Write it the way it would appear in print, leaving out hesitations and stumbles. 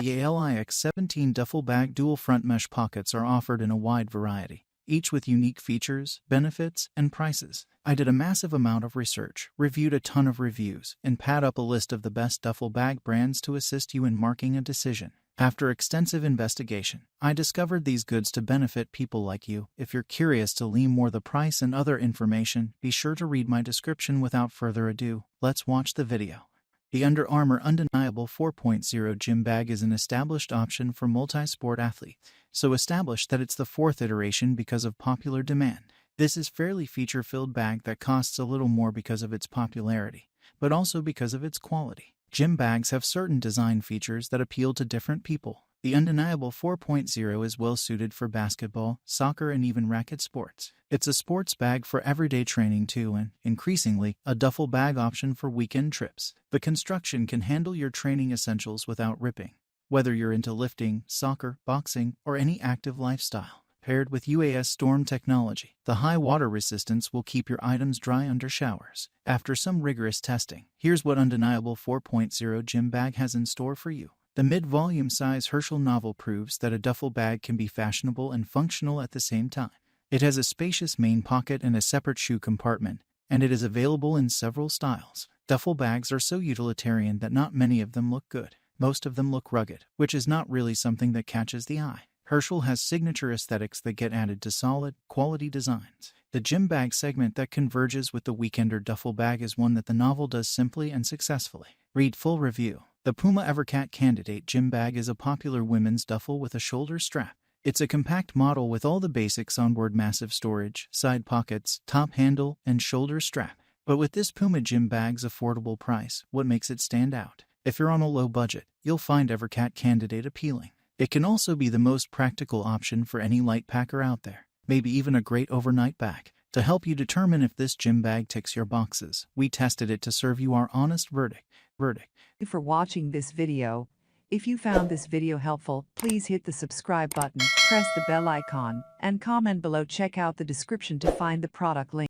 The DALIX 17 duffel bag dual front mesh pockets are offered in a wide variety, each with unique features, benefits, and prices. I did a massive amount of research, reviewed a ton of reviews, and pad up a list of the best duffel bag brands to assist you in marking a decision. After extensive investigation, I discovered these goods to benefit people like you. If you're curious to learn more the price and other information, be sure to read my description. Without further ado, let's watch the video. The Under Armour Undeniable 4.0 Gym Bag is an established option for multi-sport athletes, so established that it's the fourth iteration because of popular demand. This is fairly feature-filled bag that costs a little more because of its popularity, but also because of its quality. Gym bags have certain design features that appeal to different people. The Undeniable 4.0 is well suited for basketball, soccer, and even racket sports. It's a sports bag for everyday training too, and, increasingly, a duffel bag option for weekend trips. The construction can handle your training essentials without ripping, whether you're into lifting, soccer, boxing, or any active lifestyle. Paired with UAS storm technology, the high water resistance will keep your items dry under showers. After some rigorous testing, here's what Undeniable 4.0 Gym Bag has in store for you. The mid-volume size Herschel novel proves that a duffel bag can be fashionable and functional at the same time. It has a spacious main pocket and a separate shoe compartment, and it is available in several styles. Duffel bags are so utilitarian that not many of them look good. Most of them look rugged, which is not really something that catches the eye. Herschel has signature aesthetics that get added to solid, quality designs. The gym bag segment that converges with the weekender duffel bag is one that the novel does simply and successfully. Read full review. The Puma Evercat Candidate Gym Bag is a popular women's duffel with a shoulder strap. It's a compact model with all the basics onboard: massive storage, side pockets, top handle, and shoulder strap. But with this Puma gym bag's affordable price, what makes it stand out? If you're on a low budget, you'll find Evercat Candidate appealing. It can also be the most practical option for any light packer out there, maybe even a great overnight bag. To help you determine if this gym bag ticks your boxes, we tested it to serve you our honest verdict. Thank you for watching this video. If you found this video helpful, please hit the subscribe button, press the bell icon, and comment below. Check out the description to find the product link.